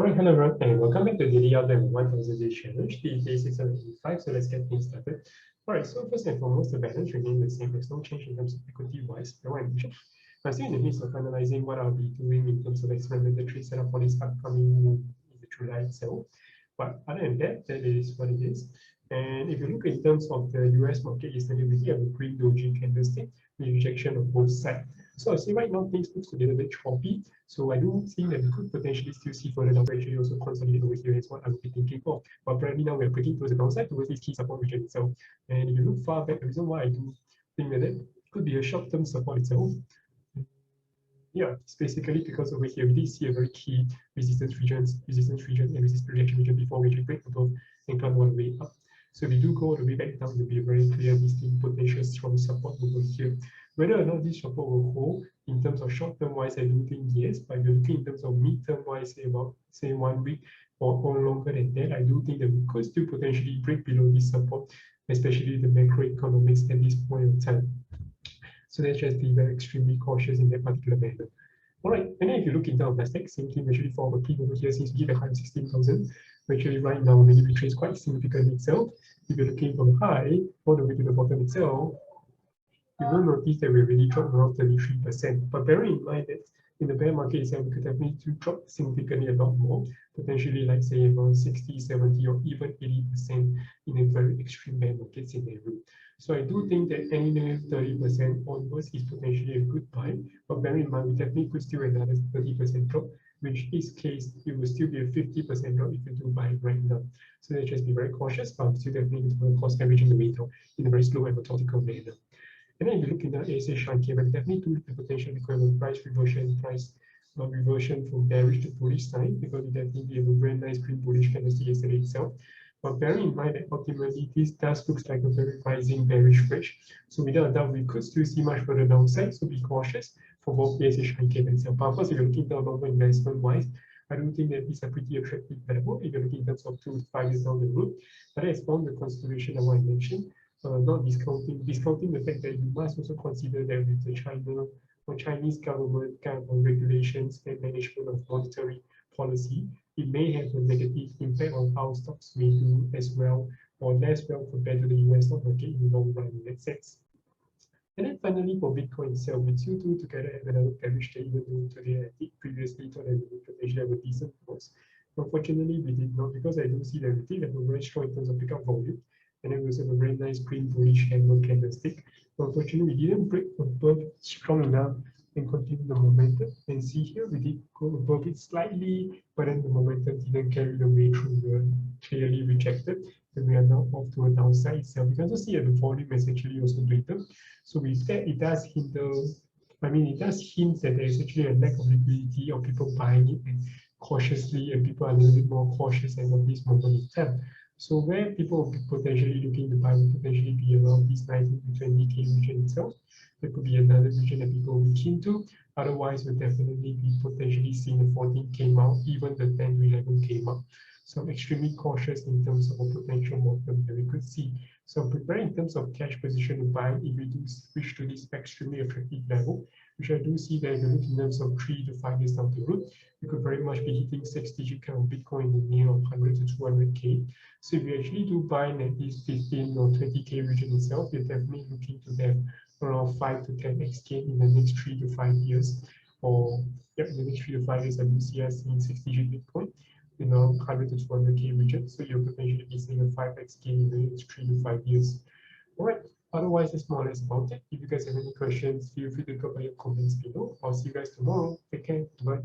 Alright, hello everyone, and welcome back to Daily Outlook 1000 Day Challenge. This is day 685, so let's get things started. Alright, so first and foremost, the balance remains the same. There's no change in terms of equity-wise. I'm still in the midst of finalizing what I'll be doing in terms of experimental trade setup for this upcoming in the July sale. But other than that, that is what it is. And if you look in terms of the US market yesterday, we did have a green doji candlestick, the rejection of both sides. So I see right now things looks a little bit choppy. So I do think that we could potentially still see further downside actually also consolidate over here is what I would be thinking of. But apparently now we're breaking towards the downside towards this key support region itself. And if you look far back, the reason why I do think that it could be a short-term support itself. Yeah, it's basically because over here we did see a very key resistance region and resistance rejection region before we actually break above and climb all the way up. So if we do go all the way back down, you'll be very clear distinct potential strong support over here. Whether or not this support will hold in terms of short-term wise, I do think yes, but if you're looking in terms of mid-term wise, say about 1 week or longer than that, I do think that we could still potentially break below this support, especially the macroeconomics at this point in time. So let's just be very extremely cautious in that particular manner. All right, and then if you look in terms of Nasdaq, same thing actually for our peak over here since we hit a high of 16,000. Actually right now maybe retrace quite significantly itself. If you're looking from high all the way to the bottom itself, you will notice that we already dropped around 33%. But bearing in mind that in the bear market itself, we could definitely drop significantly a lot more, potentially like say around 60, 70, or even 80% in a very extreme bear market scenario. So I do think that anywhere 30% onwards is potentially a good buy, but bear in mind we definitely could still another 30% drop, which is case it will still be a 50% drop if you do buy right now. So let's just be very cautious, but still definitely going to cost averaging the way down in a very slow and methodical manner. And then if you look in the ASH and KBAN, definitely do the potential requirement price reversion, reversion from bearish to bullish side, because we definitely have a very nice green bullish candlestick yesterday itself. But bearing in mind that ultimately this does look like a very rising bearish wedge. So without a doubt, we could still see much further downside. So be cautious for both ASH and KBAN itself. But of course, if you're looking at longer investment wise, I do think that these are pretty attractive level if you're looking in terms of 2 to 5 years down the road. But that is one the consideration that I mentioned. Not discounting the fact that you must also consider that with the China or Chinese government kind of regulations and management of monetary policy, it may have a negative impact on how stocks may do as well or less well compared to the US stock market in the long run in that sense. And then finally for Bitcoin itself, we still do together have another bearish day, even though today I did previously thought that we would potentially have a decent course. Unfortunately, we did not because I do see that we did have a very strong in terms of pickup volume. And then we also have a very nice green bullish candlestick. Unfortunately, we didn't break above strong enough and continue the momentum. And see here, we did go above it slightly, but then the momentum didn't carry the way through. We were clearly rejected, and we are now off to a downside itself. You can also see that the volume is actually also greater. So with that, it does hinder. It does hint that there is actually a lack of liquidity or people buying it and cautiously, and people are a little bit more cautious as of this moment in time. So where people will be potentially looking to buy will potentially be around this 19 to 20K region itself. There could be another region that people will be keen to. Otherwise, we'll definitely be potentially seeing the 14K mark, even the 10 to 11K mark. So I'm extremely cautious in terms of a potential momentum that we could see. So I'm preparing in terms of cash position to buy if we do switch to this extremely attractive level, which I do see that if you look in terms of 3 to 5 years down the road, we could very much be hitting 6-digit kind of Bitcoin in the near of 100 to 200K. So if you actually do buy at this 15 or 20K region itself, you're definitely looking to have around 5 to 10x gain in the next 3 to 5 years. Or in the next 3 to 5 years, I do see us seeing 60G Bitcoin in a 100 to 200K region. So you're potentially be seeing a 5x gain in the next 3 to 5 years. All right. Otherwise, that's more or less about it. If you guys have any questions, feel free to drop by your comments below. I'll see you guys tomorrow. Take care. Bye.